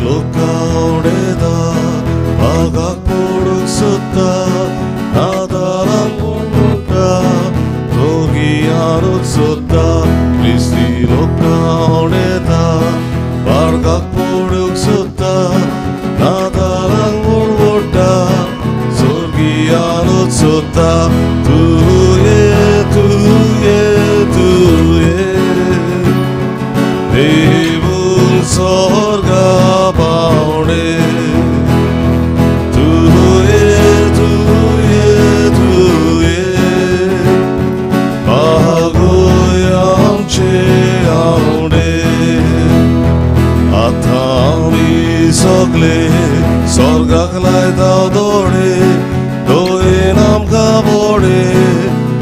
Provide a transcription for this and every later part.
लोकावडेदा भागाक पडूंक सोदता नादाराक म्हणटा दोगियारूच सोदता क्रिस्ती लोकावडेदा भागाक पडूंक सोदता नादाराक म्हणटा सोर्गियारूच सोदता तुये तुये तुये देवून स्वर्गा पावणे तुये तुये तुये बागोय आमचे आवडे आतां आमी सगळे स्वर्गाक लायता दोडे दोयेन आमकां बोडे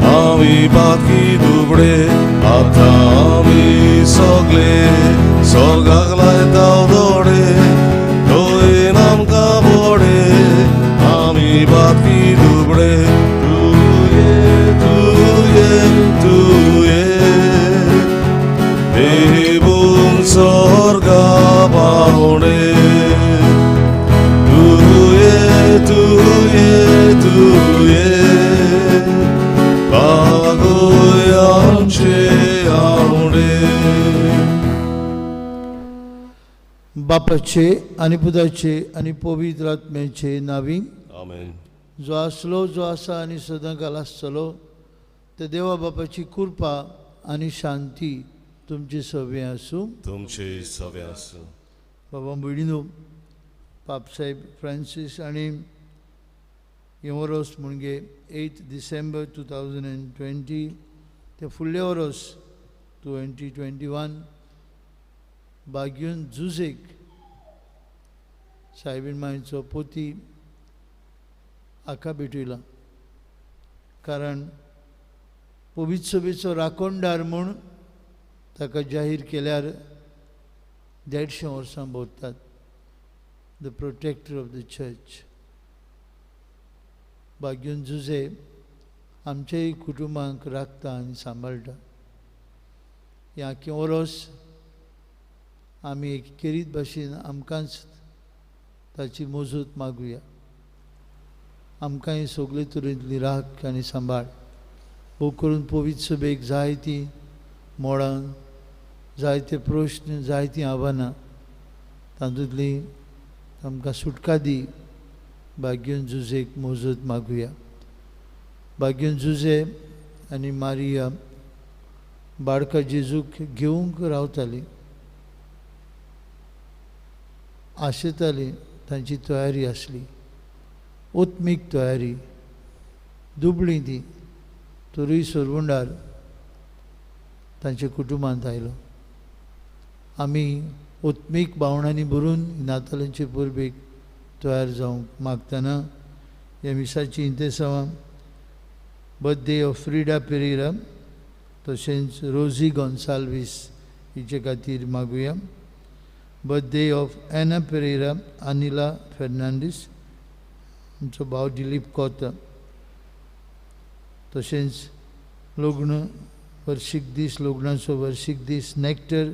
आमी बाकी दुबडे आतां आमी सगळे स्वर्गाक लायता दोडे दोयेन आमकां बोडे आमी बाकी दुबडे तुये तुये तुये देवून स्वर्गा पावणे तुये तुये तुये बागोय आमचे आवडे. बापाचे आनी पुताचे आनी पवित्र आत्म्याचे नावी आमेन. जो आसलो जो आसा आनी सदांकाल आसतलो ते देवा बापाची कृपा आनी शांती तुमचे सगळे आसूं. तुमचे सगळे आसूं. बाबा भयणीनो, पाप साहेब फ्रांसीस आनी हे वरोस म्हणजे 8 डिसेंबर 2020 ते फुडले वरोस 2021 बाग्यून जुजेक सायबीण मांयचो पोती आका भेटयला. कारण पवित्र सभेचो राखणदार म्हूण ताका जाहीर केल्यार 150 वर्सां भोंवतात. The protector of the church. बाग्यून जुजे आमच्याय कुटुंबांक राखता आनी सांबाळटा. ह्या आख्खें वरोस आमी एक केरीत भाशेन आमकांच ताची मोजूत मागुया. आमकांय सगळे तरेंतली राख आनी सांबाळ. भोव करून पवित्र सभेक जायतीं मोडां, जायते प्रश्न, जायतीं आव्हानां, तातूंतली आमकां सुटका दी. बाग्यून जुजेक मोजूत मागुया. बाग्यून जुजे आनी मारिया बाळका जेजूक घेवंक रावताली, आशेताली. तांची तयारी आसली, ओत्मीक तयारी, दुबळी ती. तरूय सोरवंडार तांच्या कुटुंबांत आयलो. आमी ओत्मीक भावनांनी भरून नातालांचे परबेक तयार जावंक मागतना ह्या मिसाची इंतेसांवां बर्थडे ऑफ फ्रिडा पेरेरा तशेंच रोजी गॉन्साल्वीस हिचे खातीर मागुया. बर्थडे ऑफ एना पेरेरा, अनिला फेर्नांडीस, आमचो भाव दिलीप कोता. तशेंच लग्न वर्शीक दीस, लग्नाचो वर्शीक दीस नॅक्टर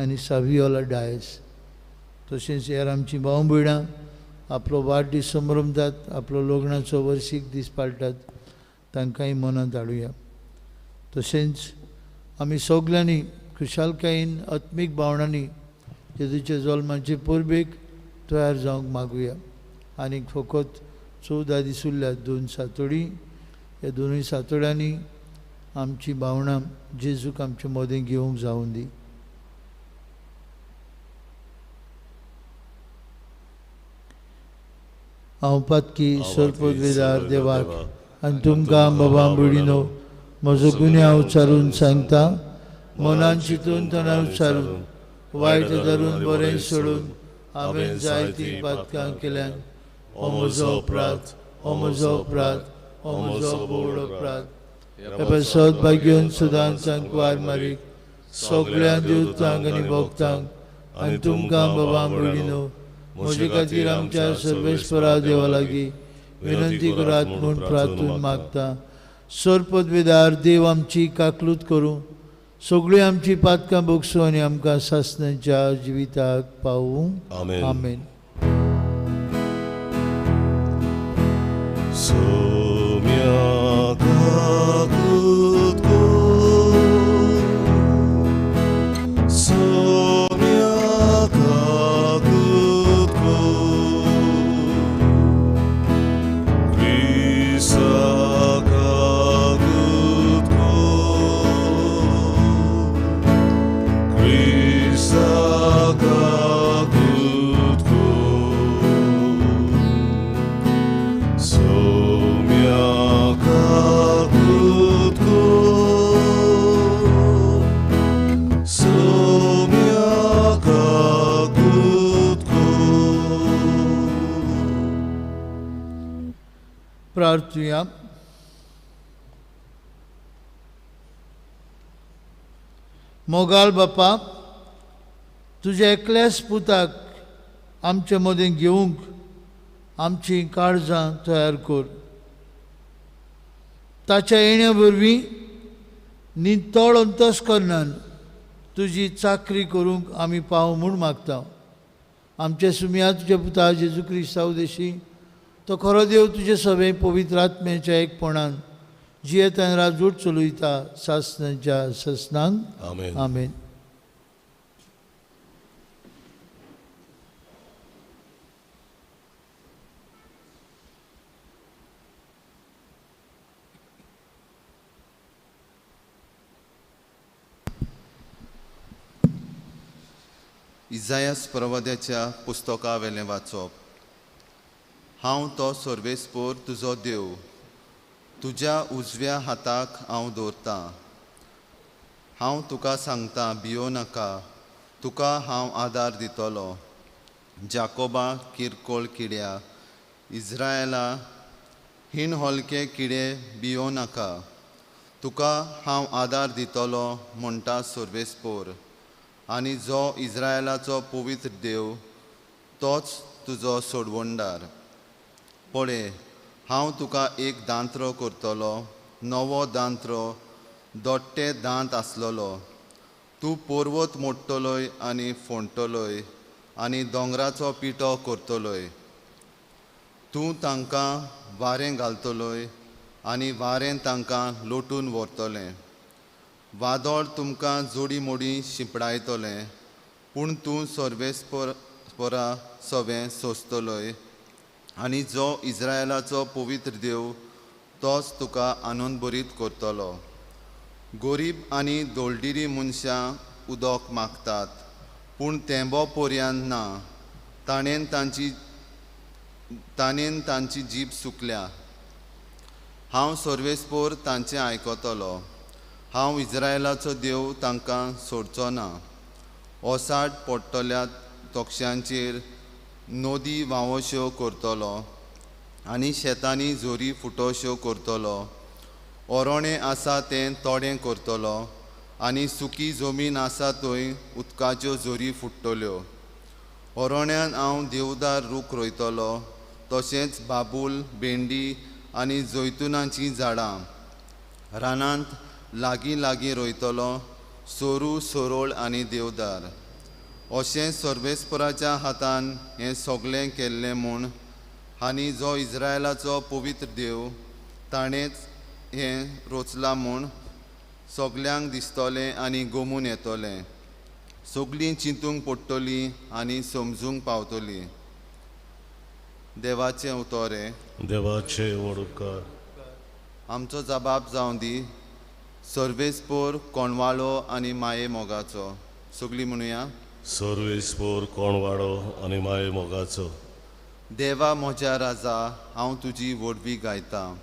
आनी सावियोला डायस. तशेंच हेर आमची भाव भयणां आपलो वाडदीस संभ्रमतात, आपलो लग्नाचो वर्शीक दीस पाळटात. तांकांय मनांत हाडुया. तशेंच आमी सगल्यांनी खुशालकायेन आत्मीक भावनांनी जेजूच्या जल्माचे परबेक तयार जावंक मागुया. आनीक फकत 14 दीस उरल्यात, 2 सातोडी. ह्या दोनूय सातोड्यांनी आमची भावना जेजूक आमचे मोदें घेवंक जावूं दी. हांव पातकी सरपदवेदार देवाक आनी तुमकां बाबा भयणीनो म्हजो गुन्यांव उच्चारून सांगता. मनान चिंतून तोंडान उच्चारून वायट धरून बरें सोडून हांवें जायतीं पातकां केल्यान. हो म्हजो अपराध, हो म्हजो अपराध, हो म्हजो बोड अपराध. हे सौभाग्यवन सुदान सांकवार मारीक सगळ्या देवतांक आनी भक्तांक आनी तुमकां बाबा भयणीनो म्हजे खातीर आमच्या सर्वेस्परा देवा लागीं विनंती करात म्हूण प्रार्थून मागता. सरपदवेदार देव आमची काकलूत करूं सगळीं आमची पातकां भोगसूं आनी आमकां सासणाच्या जिविताक पावूं. आमेन. आमेन. 소명하고 प्रार्थुया. मोगाल बापा, तुज्या एकल्याच पुताक आमचे मदें घेवंक आमची काळजां तयार कर. ताच्या येण्या वरवीं नितळ अंतस्करणान तुजी चाकरी करूंक आमी पाव म्हूण मागता. आमचे सुमिया तुज्या पुता जेजू क्रिस्ता उदेशी तो खरो देव तुजे सवे पवित्र आत्म्याच्या एकपणान जियेत आनी राजवट चलयता सासणाच्या ससनांक. आमेन. आमेन. इसायास प्रवाद्याच्या पुस्तका वेलें वाचप. हांव तो सर्वेस्पोर तुजो देव, तुज्या उजव्या हाताक हांव दवरतां. हांव तुका सांगतां, भियो नाका, तुका हांव आदार दितलो. जाकोबा किरकोळ किड्या, इस्रायला हिण हलके किडे, भियो नाका, तुका हांव आदार दितलो म्हणटा सर्वेस्पोर. आनी जो इस्रायलाचो पवित्र देव तोच तुजो सोडवणदार. पळय, हांव तुका एक दांत्रो करतलो, नवो दांत्रो, दोट्टे दांत आसलेलो. तूं पर्वत मोडटलोय आनी फोंडटलोय आनी दोंगराचो पिठो करतलोय. तूं तांकां वारें घालतलोय आनी वारें तांकां लोटून व्हरतलें. वादळ तुमकां जोडी मोडी शिंपडायतलें, पूण तूं सर्वेस्पोरा सवें सोंसतलोय. आनी जो इस्रायलाचो पवित्र देव तोच तुका आनंद भरीत करतलो. गरीब आनी दोलडिरी मनशां उदक मागतात, पूण तेंबो पर्यंत ना. ताणेन तांची जीब सुकल्या. हांव सर्वेस्पोर तांचें आयकतलो. हांव इस्रायलाचो देव तांकां सोडचो ना. ओसाड पडटल्या तोक्षांचेर नोदी व्हांवश्यो करतलो आनी शेतांनी जोरी फुटोश्यो करतलो. ओरोणें आसा तें तोडें करतलो आनी सुकी जमीन आसा थंय उदकाच्यो जोरी फुट्टल्यो. ओरोण्यांत हांव देवदार रूख रोयतलो, तशेंच बाबूल, भेंडी आनी जैतुनाचीं झाडां. रानांत लागीं लागीं रोयतलो, सोरू, सोरोळ आनी देवदार. अशें सर्वेस्पराच्या हातान हें सगळें केल्लें म्हूण आनी जो इस्रायलाचो पवित्र देव ताणेंच हें रोचलां म्हूण सगल्यांक दिसतलें आनी गमून येतलें. सगळीं चिंतूंक पडटलीं आनी समजूंक पावतलीं. देवाचें उतोरें. देवाचे वडकार. आमचो जबाब जावं दी, सर्वेस्पोर, कोणवाळो आनी माये मोगाचो. सगळीं म्हणुया. सर्वेस्पोर, कोणवाडो आनी माये मोगाचो. देवा म्हज्या राजा, हांव तुजी वडवी गायतां.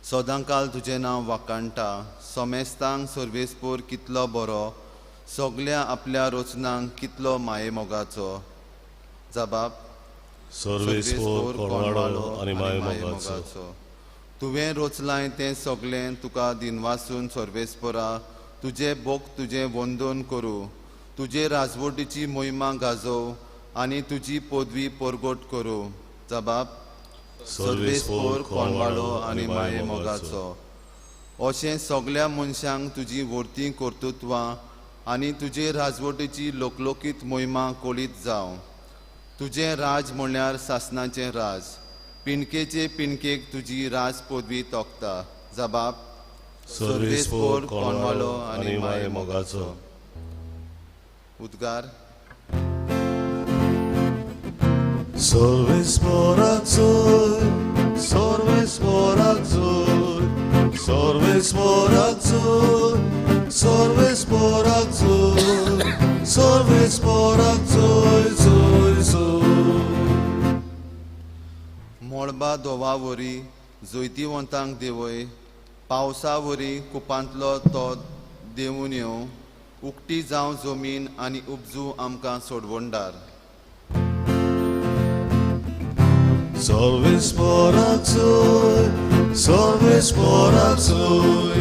सदांकाल तुजें नांव वाखाणटा. सोमेस्तांक सर्वेस्पोर कितलो बरो, सगल्या आपल्या रोचनांक कितलो माये मोगाचो. जबाब. सर्वेस्पोर, कोणवाडो आनी माये मोगाचो. तुवें रोचलाय तें सगळें तुका दिनवासून सर्वेस्पोरा. तुजें बोग तुजें वंदन करूं, तुजे राजवटीची मोहिमा गाजोव आनी तुजी पदवी परगट करूं. जबाब. सर्वेस्पोर, कोणवाडो आनी माये मोगाचो. अशें सगळ्या मनशांक तुजी वर्ती कर्तृत्वां आनी तुजे राजवटीची लोकलोकीत मोहिमा कोळीत जावं. तुजें राज म्हणल्यार सासणाचें राज. पिणकेचे पिणकेक तुजी राज पदवी तोखता. जबाब सर्वेस्पोर कोणवालो आनी माये मोगाचो. उद्गार सर्वेस्पोराक जोर, सर्वेस्पोराक जोर, सर्वेस्पोराक जोर, सर्वेस्पोराक जोर, सर्वेस्पोराक जोर, जोर, जोर. मोळबा दोवा वरी जोयतीवंतांक देवय, पावसा वरी कुपांतलो तो देंवून येवं. उक्ती जावं जमीन आनी उपजू आमकां सोडवंडार. सर्वेस्पोराक जोर, सर्वेस्पोराक जोर,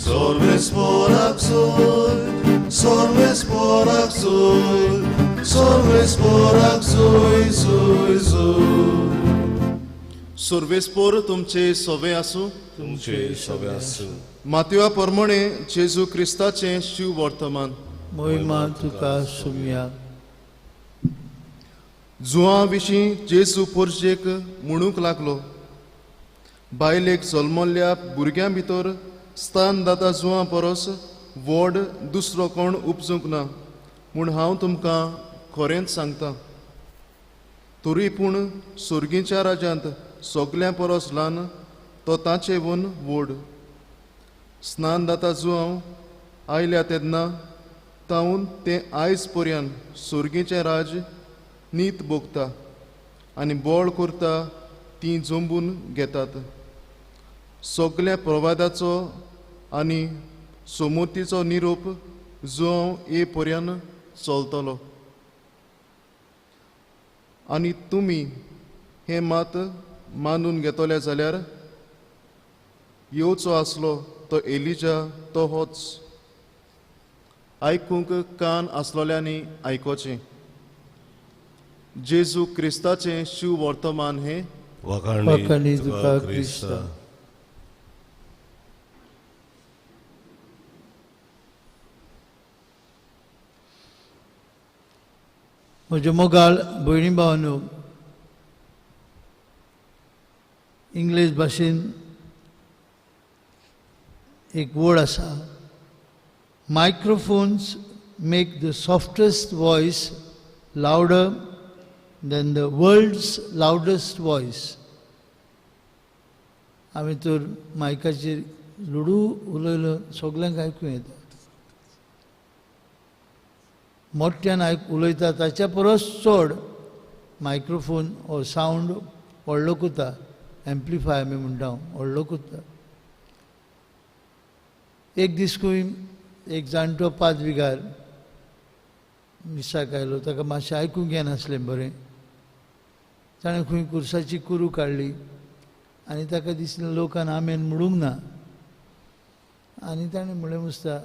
सर्वेस्पोराक जोर, सर्वेस्पोराक जोर, सर्वेस्पोराक जोर, जोर, जोर. सर्वेस्पोर तुमचे सवे आसूं. तुमचे सवे आसूं. मातव्या प्रमाणे जेजू क्रिस्ताचें शिव वर्तमान. मोहिमा तुका सुम्या. जुआं विशीं जेजू पोरशेक म्हणूंक लागलो, बायलेक जल्मल्ल्या भुरग्यां भितर स्थान दाता जुआं परस व्हड दुसरो कोण उपजूंक ना म्हूण हांव तुमकां खरेंच सांगतां. तरी पूण सुर्गीच्या राज्यांत सगळ्यां परस ल्हान तो ताचे वन व्हड. स्नान दाता जुआंव आयल्या तेन्ना तावन तें आयज पर्यंत सुर्गीचें राज नीत भोगता आनी बोळ करता ती जंबून घेतात. सगळ्या प्रवादाचो आनी समृद्धीचो निरोप जुआंव ये पर्यंत चलतलो. आनी तुमी हें मात मानून घेतले जाल्यार येवचो आसलो तो एलिजा तो होच. आयकूंक कान आसलोल्यांनी आयकोचें. जेजू क्रिस्ताचें शिव वर्तमान हें. वखाणी तुका क्रिस्ता. म्हज्या मोगाळ भयणी भावांनो, इंग्लीश भाशेन एक वड आसा, microphones make the softest voice louder than the world's loudest voice. आमी तर मायकाचेर लुडू उलयलो सगल्यांक आयकूं येता. मोठ्यान उलयता ताच्या परस चड मायक्रोफोन हो सावंड व्हडलो करता. एम्प्लिफाय आमी म्हणटा व्हडलो करता. एक दीस खंय एक जाणटो पादविकार मिसाक आयलो. ताका मातशें आयकूंक येनासलें बरें. ताणें खंय कुर्साची कुरू काडली आनी ताका दिसलें लोकान आमेन म्हणूंक ना. आनी ताणें म्हळें मुस्ता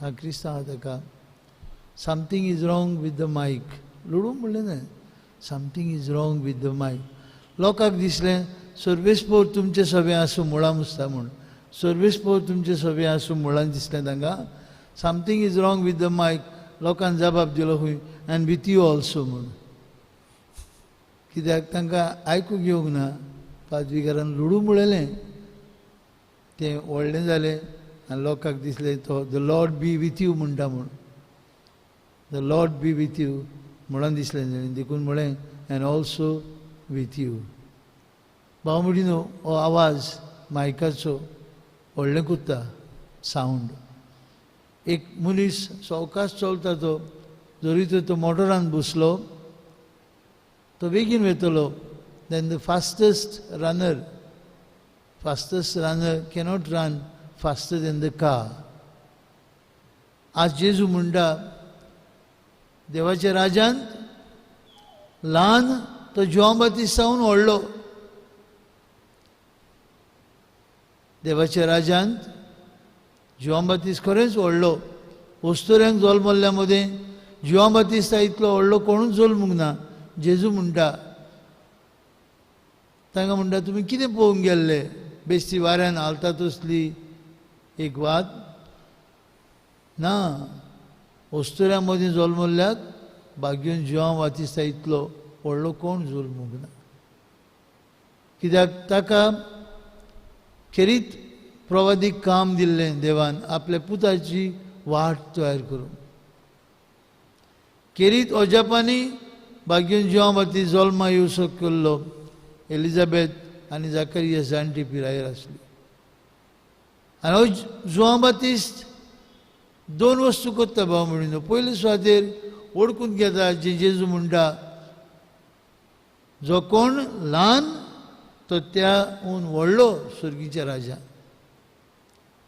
हा क्रिस्तांव आहा ताका, something is wrong with the मायक. लुडू म्हणलें ना, something is wrong with the मायक. लोकांक दिसलें सर्वेस्पोर तुमचे सवे आसूं मुळा मुस्ता म्हूण. सर्वेस्पोर तुमचे सवे आसूं मुळान दिसलें तांकां something is wrong with the मायक. लोकांन जबाब दिलो खंय एंड वीथ यू ऑल्सो म्हूण. कित्याक तांकां आयकूंक येवंक ना. पादविकारान लुडू म्हणलें तें व्हडलें जालें आनी लोकांक दिसलें तो the Lord be with you म्हणटा म्हूण. The Lord be with you म्हणून दिसलें ताणें. देखून म्हळें एंड ऑल्सो वीथ यू. भाव म्हणिनो हो आवाज मायकाचो व्हडलें करता सावंड. एक मनीस सवकास चलता तो, जरी तर तो मोटरान बसलो तो बेगीन वयतलो. Then the fastest runner cannot run faster than the car. आज जेजू म्हणटा देवाच्या राज्यांत ल्हान तो जॉन बातिस्ताहून व्हडलो. देवाच्या राज्यांत जॉन बातिस्त खरेंच व्हडलो. वस्तुऱ्यांक जल्मल्ल्या मदें जॉन बातिस्ता इतलो व्हडलो कोणूच जल्मूंक ना. जेजू म्हणटा तांकां म्हणटा तुमी कितें पळोवंक गेल्ले? बेश्टी वाऱ्यान हालता तसली एक वाद ना ओस्तुऱ्यामध्ये जल्मल्ल्याक भाग्यून जिवा वातिस्ता इतलो व्हडलो कोण जल्मूंक ना कित्याक ताका खेरीत प्रवादीक काम दिल्लें देवान आपल्या पुताची वाट तयार करूंक खेरीत अजापांनी भाग्यून जिवा वाती जल्मा येवसो केल्लो एलिझाबेथ आनी जाकरिया जाणटी पिरायेर आसली आनी जुवा बातिस्ट दोन वस्तू करता भाव म्हणून पयले सुवातेर ओळखून घेता जे जेजू म्हणटा जो कोण ल्हान तो त्याहून व्हडलो स्वर्गीच्या राजा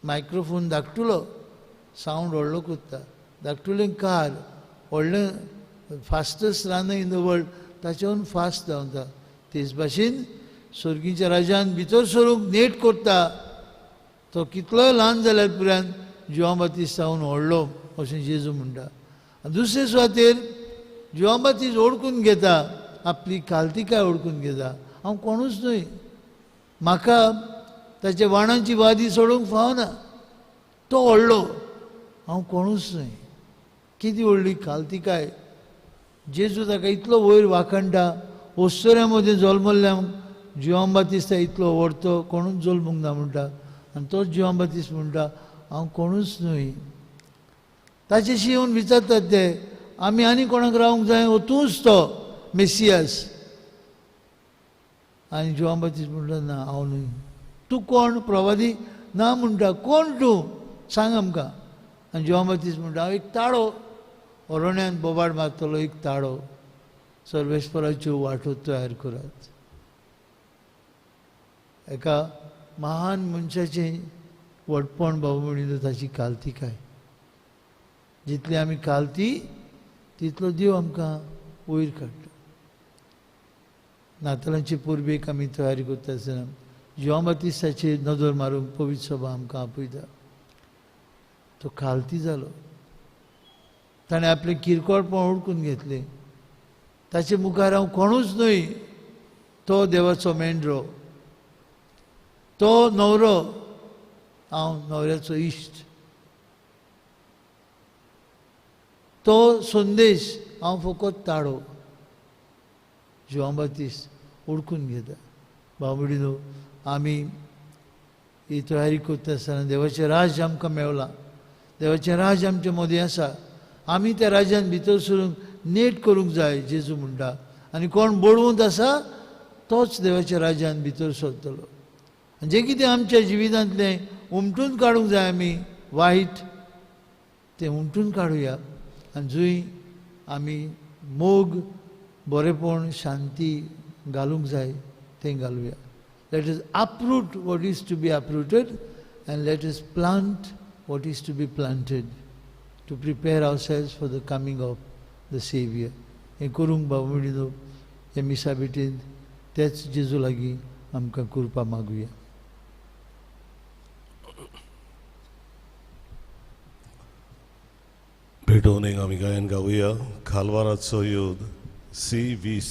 मायक्रोफोन धाकटुलो सावंड व्हडलो करता धाकटुलें कार व्हडलें फास्टस्ट रान इन द वर्ल्ड ताच्याहून फास्ट धांवता तेच भाशेन स्वर्गीच्या राजान भितर सरूंक नेट करता तो कितलोय ल्हान जाल्यार पुरान जिवा बातिस्ताहून व्हडलो अशें जेजू म्हणटा आनी दुसरे सुवातेर जिवा बातिस्ट ओळखून घेता आपली काल्तिकाय ओळखून घेता हांव कोणूच न्हय म्हाका ताच्या वाणांची वादी सोडूंक फावना तो व्हडलो हांव कोणूच न्हय कितें व्हडली काल्तिकाय जेजू ताका इतलो वयर वाखणटा ओस्तोऱ्या मदें जल्मल्ल्यांक जिवा बातिस्ता इतलो व्हडतो कोणूच जल्मूंक ना म्हणटा आनी तोच जिवा बातिस्ट म्हणटा हांव कोणूच न्हय ताचेशी येवन विचारतात ते आमी आनी कोणाक रावंक जाय वो तूंच तो मेसियास आनी जिवा बातिस्ट म्हणटा ना हांव न्हय तूं कोण प्रवादी ना म्हणटा कोण तूं सांग आमकां आनी जिवा बातिस्ट म्हणटा हांव एक ताळो अरोण्यान बोबाड मारतलो एक ताळो सर्वेस्पराच्यो वाटो तयार करात एका महान मनशाचें व्हडपण भाव म्हणून ताची काल्तिकाय जितली आमी काल्ती तितलो देव आमकां वयर काडटा नातालांचे पुर्वेक आमी तयारी करता आसतना जिवा बातिस्ताचेर नदर मारूंक पवित्र सभा आमकां आपयता तो काल्ती जालो ताणें आपलें किरकोळपण ओळखून घेतलें ताचे मुखार हांव कोणूच न्हय तो देवाचो मेंढरो तो न्हवरो हांव न्हवऱ्याचो इश्ट तो संदेश हांव फकत ताळो जिवा बातिस्ट ओळखून घेता भाव भयणीनो आमी ही तयारी करता आसतना देवाचें राज आमकां मेवलां देवाचें राज आमचे मदीं आसा आमी त्या राजान भितर सरूंक नेट करूंक जाय जेजू म्हणटा आनी कोण बळवंत आसा तोच देवाच्या राजान भितर सरतलो आनी जें कितें आमच्या जिवितांतलें उमटून काडूंक जाय आमी वायट तें उमटून काडुया आनी जंय आमी मोग बरेपण शांती घालूंक जाय तें घालुया let us uproot what is to be uprooted and let us plant what is to be planted to prepare ourselves for the coming of the Savior. हें करूंक भाव भयणीनो हे मिसा बेटीन तेच जेजू लागीं आमकां कृपा मागुया. भेटवणेक आमी गायन गावुया खालवाराचो योद C20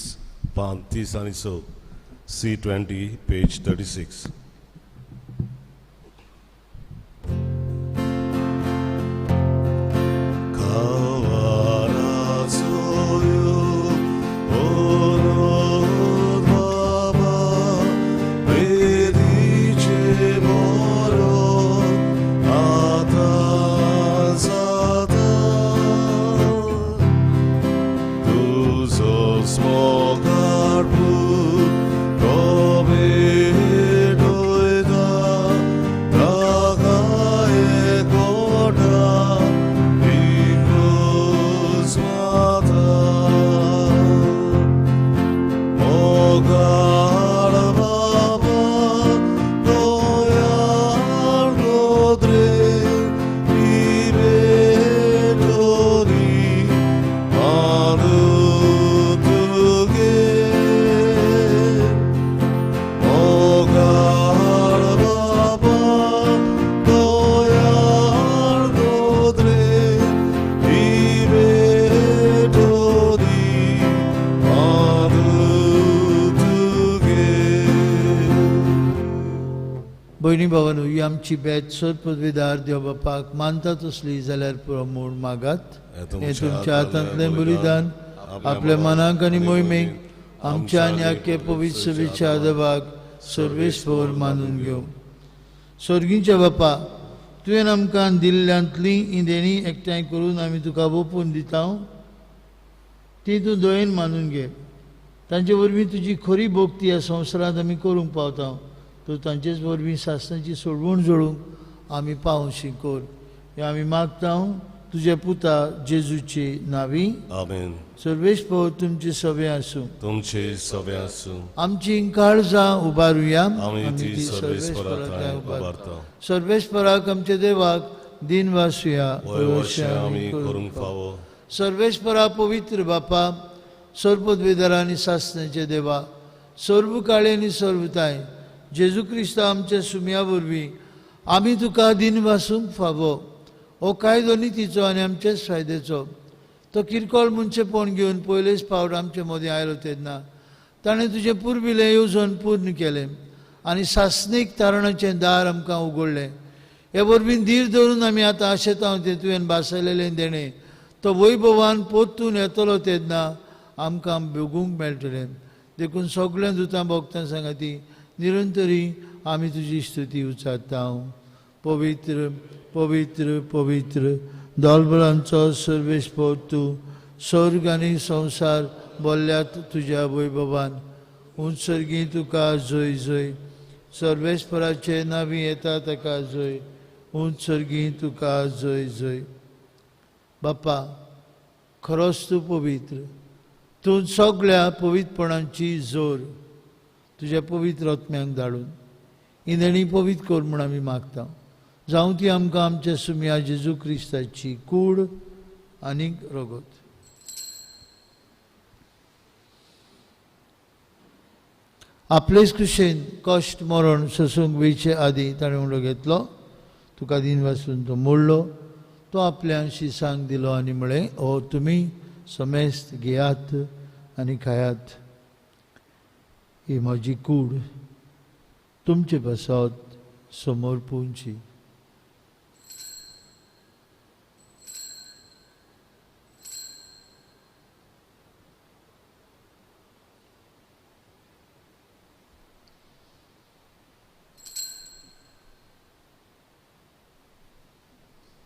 पान 30 आनी 4 C20 page 36. Small cardboard, come ही आमची बेत सर पदवीदार देव बापाक मानता तसली जाल्यार पुरो मूळ मागात हे हे तुमच्या तुमच्या हातांतलें हातांतलें बलिदान आपल्या मनाक आनी मोहिमेक आमच्या आनी आख्खे पवित्र सभेच्या आदबाक सर्वेस्वर मानून घेवं. स्वर्गीच्या बापा, तुवें आमकां दिल्ल्यांतली ही देणी एकठांय करून आमी तुका ओपून दिता. ती तूं दयेन मानून घे. तांचे वरवीं तुजी खरी भोक्ती ह्या संवसारांत आमी करूंक पावता. तूं तांचेच वरवीं सासणाची सोडवण जोडूंक आमी पावशी कर. हें आमी मागता तुजे पुता जेजूचे नांवी. आमेन. सर्वेस्पर तुमचे सभे आसूं. तुमचे सवे आसूं. आमची काळजां उबारुया. आमी ती सर्वेस्परांत उबारता. सर्वेस्पराक आमच्या देवाक दिन वासुया. वयवशें आमी करूंक फावो. सर्वेस्परा पवित्र बापा, सर्वपदवीधर आनी सासणाचे देवा, सर्व काळे आनी सर्वताय, जेजू क्रिस्ता आमच्या सुमया वरवीं आमी तुका दिन वासूंक फावो. हो कायदो नितीचो आनी आमचेच फायद्याचो. तो किरकोळ मनशेपण घेवन पयलेच फावट आमचे मदीं आयलो तेन्ना ताणें तुजें पुर्विलें येवजण पूर्ण केलें आनी सासणीक तारणाचें दार आमकां उगडलें. हे वरवीं धीर धरून आमी आतां आशेता तें तुवें भासयलेलें देणें तो वैभवान पोत्तून येतलो तेन्ना आमकां भोगूंक मेळटलें. देखून सगळ्या दुतां भोगतां सांगाती निरंतरी आमी तुजी स्तुती उचारता. पवित्र पवित्र पवित्र दोलबलांचो सर्वेस्पर तूं स्वर्ग आनी संवसार बोल्ल्यात तुज्या वैभवान. उत्सर्गी तुका जय जय. सर्वेस्पराचे नांवी येता ताका जय. उत्सर्गी तुका जय जय. बापा, खरोच तूं पवित्र. तूं सगळ्या पवित्रपणांची जोर तुज्या पवित्र आत्म्यांक धाडून ही देणी पवित्र कर म्हूण आमी मागता. जावं ती आमकां आमच्या सुमया जेजू क्रिस्ताची कूड आनीक रगत. आपलेच कुशेन कश्ट मरण ससूंक वेचे आदी ताणें उंडो घेतलो. तुका दिन वाचून तो मोडलो. तो आपल्या शिसांक दिलो आनी म्हळें, हो तुमी समेस्त घेयात आनी खायात. ही म्हजी कूड तुमचे बसत समोर पोवची.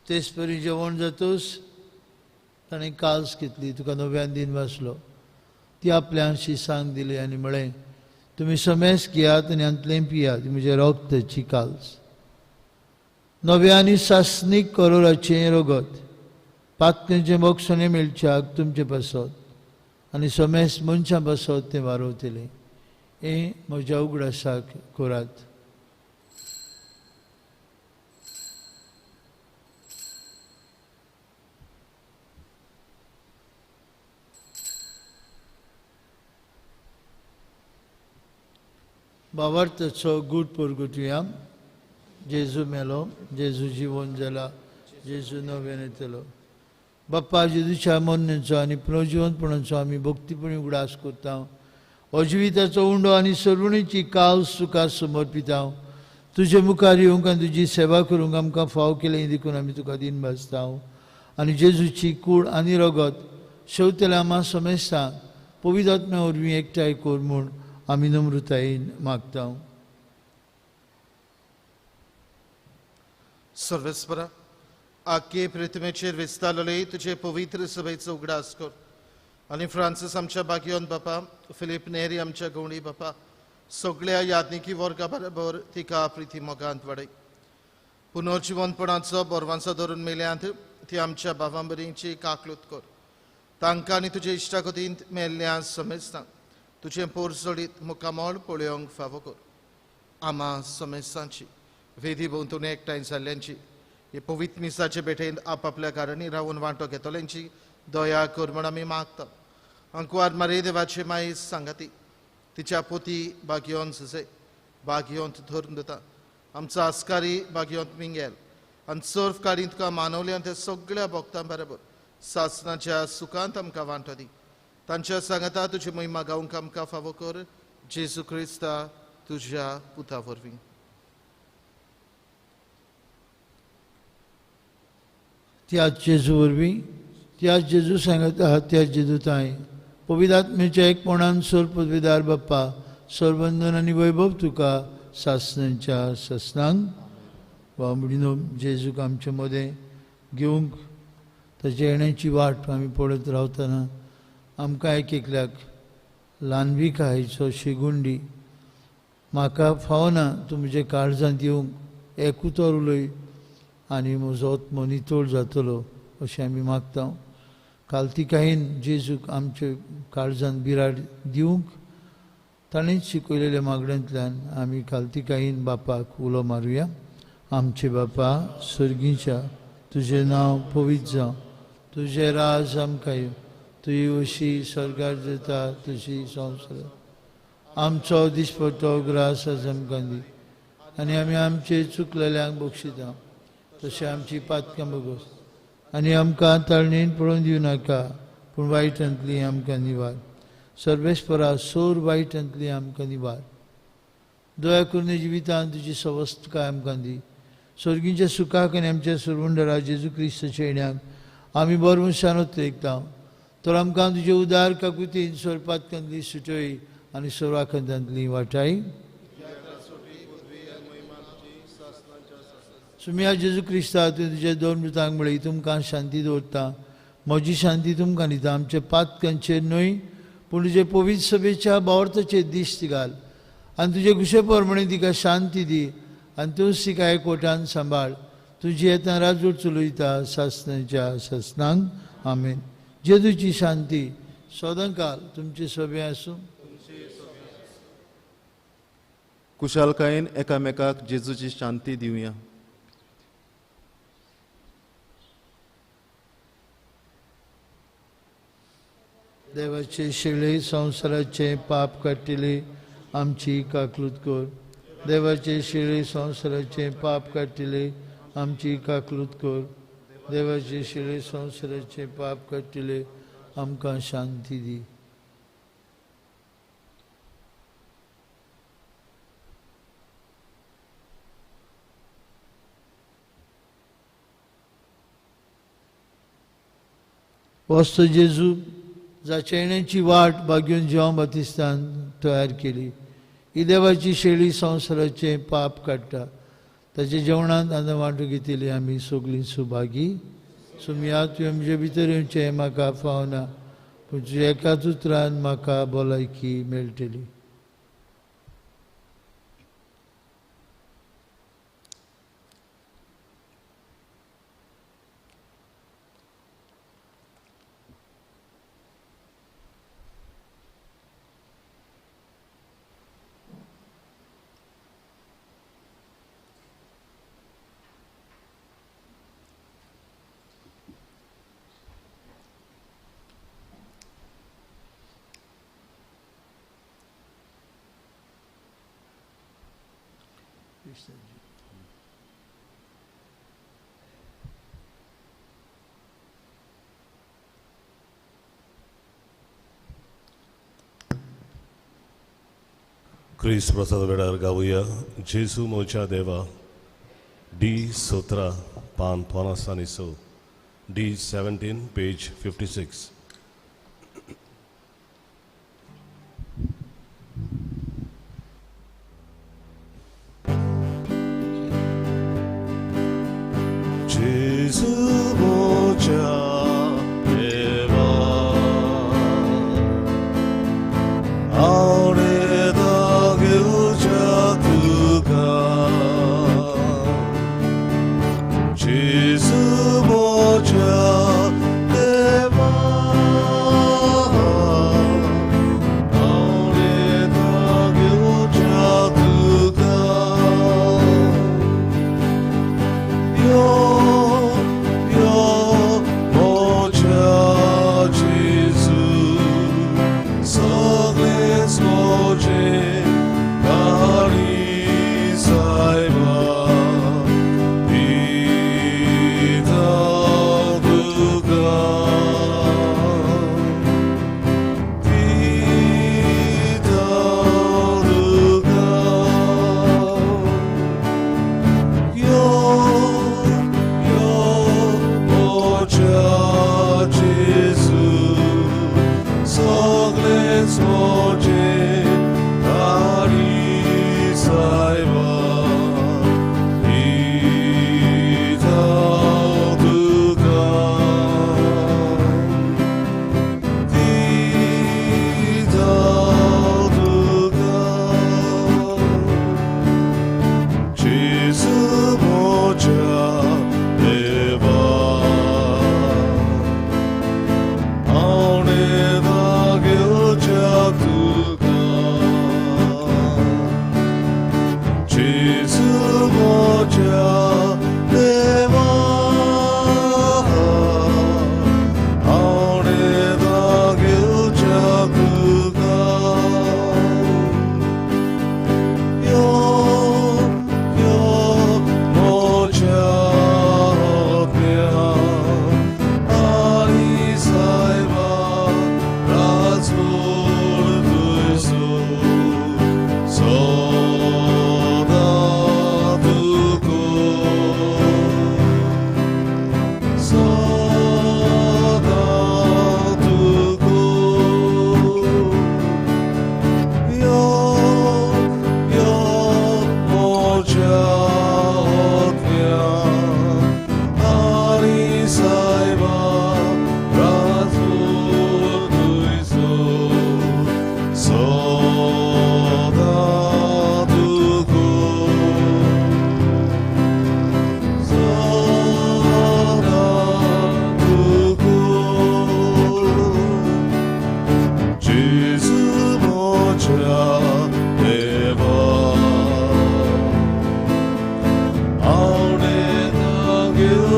तेच परी जेवण जातूस ताणें काल्स घेतली. तुका नव्यान दिन वाचलो. ती आपल्या शिसांक दिली आनी म्हळें, तुमी समेस घेयात आनी हांतलें पियात. म्हजे रक्ताची काल्स. नव्या आनी सासणीक करोराचें रगत पातकेंचें मोक्षणें मेळच्याक तुमचे बसत आनी समेस मनशां बसत तें वारवतलें. हें म्हज्या उगडासाक करात. भावार्थाचो गूढ परगटुया. जेजू मेलो, जेजू जिवन जाला, जेजू नव्यान येतलो. बाप्पा, जेजूच्या मरणाचो आनी पुनर्जिवनपणाचो आमी भक्तीपणी उगडास करता. अजिविताचो उंडो आनी सर्वणीची काल सुखास समर्पिता. तुजे मुखार येवंक आनी तुजी सेवा करूंक आमकां फाव केलें देखून आमी तुका दिन भासता. आनी जेजूची कूड आनी रगत शेवतेल्या आम्हा समेस्ता पवित्र आत्म्या वरवीं एकठांय कर म्हूण आमी नम्रतायेन मागता. सर्वेस्परा, आख्खे पृथ्वीचेर विस्तारलेले तुजे पवित्र सभेचो उगडास कर. आनी फ्रांसीस आमच्या बागयोन बापा, फिलीप नेरी आमच्या गवणी बापा, सगळ्या याज्ञिकी वर्गा बरोबर तिका प्रिती मोगांत वाडय. पुनर्जिवनपणाचो बोरवांचो धरून मेल्यांत ती आमच्या भावांबरींची काकलूत कर. तांकां आनी तुजे इश्टागतींत मेल्ल्या समेस्तां तुजें पोर सोडीत मुखामोळ पळोवंक फावो कर. आमा समेस्तांची वेदी भोंवतून एकठांय जाल्ल्यांची हे पवित्र मिसाचे भेटेंत आपापल्या घरांनी रावून वांटो घेतल्यांची दया कर म्हूण आमी मागता. अंकुवार मारे देवाचे माई सांगाती तिच्या पोती बागयोन झुजे बागयोंत धरून दिता. आमचो आस्कारी बागयोंत मिंगेल आनी सर्फ काडीन तुका मानवल्या त्या सगळ्या भक्तां बरोबर सासणाच्या सुखांत आमकां वांटो दी. तांच्या सांगता तुजी महिमा गावंक आमकां फावो कर. जेजू क्रिस्ता तुज्या पुता वरवीं. त्याच जेजू वरवीं त्याच जेजू सांगत आहात त्याच जेजू ताय पवित्र आत्म्याच्या एकपणान सोर पदवीदार बाप्पा सोरबंधन आनी वैभव तुका सासणांच्या ससनांक बांबडीनो जेजूक आमचे मदें घेवंक ताच्या येण्याची वाट आमी पळयत रावतना आमकां एक एकल्याक ल्हानवी कायचो शिगुंडी म्हाका फावना तूं म्हजे काळजांत येवंक एक उतर उलय आनी म्हजो आत्मो नितळ जातलो अशें आमी मागता कालतिकायेन जेजूक आमचे काळजांत बिराड दिवंक ताणेंच शिकयलेल्या मागण्यांतल्यान आमी कालतिकायेन बापाक उलो मारुया. आमचे बापा सर्गीच्या तुजें नांव पवित्र जावं तुजें राज आमकां येवं तुजी अशी स्वर्गार जाता तशी संवसारांत आमचो दिसपट्टो ग्रास आज आमकां दी आनी आमी आमचे चुकलेल्यांक बक्षिता तशें आमची पातकां बगोस आनी आमकां ताळणेन पळोवन दिवं नाका पूण वायटांतली आमकां निवार सर्वेस्परा सोर वायटांतली आमकां निवार दया करून जिवितांत तुजी सवस्थकाय आमकां दी स्वर्गीच्या सुखाक आनी आमच्या सुरवंडरा जेजू क्रिस्ताच्या येण्याक आमी बरमुशानोत एकता तर आमकां तुजे उदार काकुतीन स्वरपातकांतली सुटय आनी सर्वाखंडांतली वाटाय सुम्या जेजू क्रिस्ता तूं तुज्या दोन मृतांक मेळय तुमकां शांती दवरता म्हजी शांती तुमकां दिता आमच्या पातकांचेर न्हय पूण तुजे पवित्र सभेच्या बावर्ताचेर दिश्ट घाल आनी तुजे कुशे पोरमणे तिका शांती दी आनी तूंच तिका एकवटान सांबाळ तुजी येता राजवट चलयता सासणाच्या ससनांक आमेन. जेजूची शांती सदांकाल तुमचे सभे आसूं. कुशालकायेन एकामेकाक जेजूची शांती दिवया. देवाचे शिळे संवसाराचे पाप काटिले आमची काकलूत कर. देवाचे शिळे संवसाराचे पाप काटिले आमची काकलूत कर. देवाचे शिळे संवसाराचे पाप काटिले आमकां शांती दी. वस्त जेजू जाच्या येण्याची वाट बागेवन जेवण बातिस्तान तयार केली ही देवाची शेळी संवसाराचे पाप काडटा ताचे जेवणांत आतां वांटो घेतिली आमी सगळीं सुभागी. सुमया तुवें म्हजे भितर येवचें म्हाका फावना पूण तुज्या एकाच उतरान म्हाका भलायकी मेळटली. क्रिस्त प्रसाद वेळार गावुया जेजू मोच्या देवा D17 पान 56 D17 पेज 56. जेजू मोच्या देवा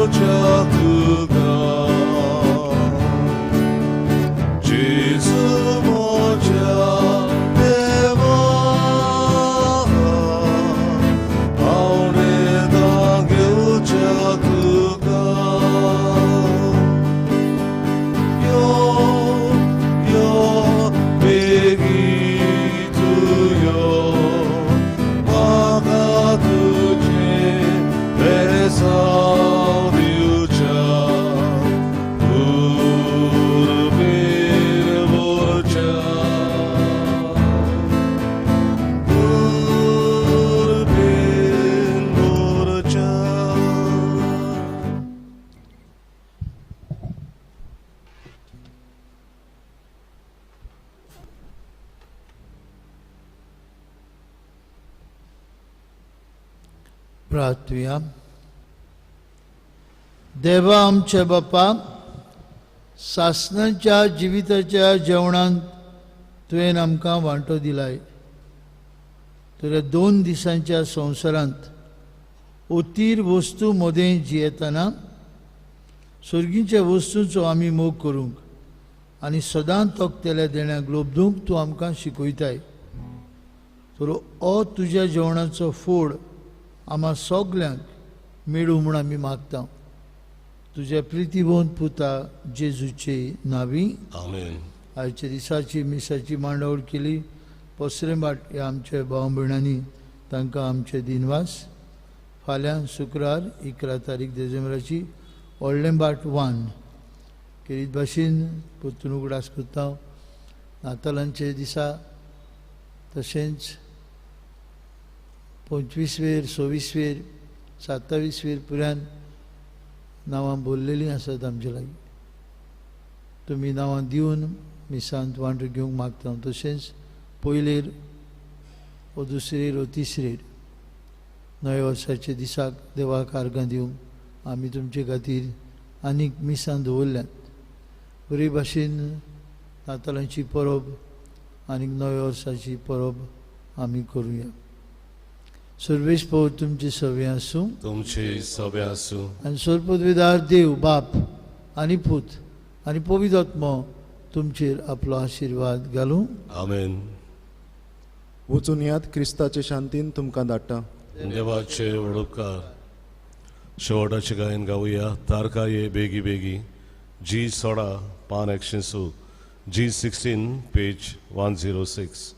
그가 예수 모자 내 마음 아우레다 교자 그가 요 베기 두요 화가 두제 배사 류자 우르빈 보자 우르빈 보자 प्रार्थूया. देवा आमचे बाप्पा, सासणाच्या जिविताच्या जेवणांत तुवें आमकां वांटो दिलाय. तुज्या 2 दिसांच्या संवसारांत ओतीर वस्तू मोदें जियेतना सर्गीच्या वस्तूंचो आमी मोग करूंक आनी सदांच तोखतेल्या देण्याक लोबदूंक तूं आमकां शिकयताय. तर हो तुज्या जेवणाचो फोड आम्हा सगल्यांक मेळूं म्हूण आमी मागता. तुज्या प्रितीवंत पुता जेजूचे नांवी आमेन. आयच्या दिसाची मिसाची मांडावळ केली. पसरेंबाट ह्या आमच्या भाव भयणांनी तांकां आमचे दिनवास. फाल्यां शुक्रार 11 तारीख डिसेंबराची व्हडलेंबाट 1 केरीत भाशेन परतून उगडास करता. नातालांचे दिसा तशेंच 25वेर 26वेर 27वेर पर्यंत नांवां बरलेलीं आसात आमचे लागीं. तुमी नांवां दिवन मिसांत वांटो घेवंक मागता. तशेंच पयलेर वो दुसरेर वो तिसरेर नव्या वर्साच्या दिसाक देवाक आर्गां दिवंक आमी तुमचे खातीर आनीक मिसां दवरल्यात. बरे भाशेन नातालांची परब आनीक नव्या वर्साची परब आमी करुया. सर्वेश पो तुमचे सवे आसूं तुमचे सभे आसूं आनी सर्वपदवीदार देव बाप आनी पूत आनी पवित्र आत्मो तुमचेर आपलो आशिर्वाद घालूं. आमेन. वचून यात क्रिस्ताचे शांतीन तुमकां धाडटा. देवाचे वडोपकार. शेवटाचे गायन गावया. तारका ये बेगी बेगी G16 पान एक्शन G16 पेज 106.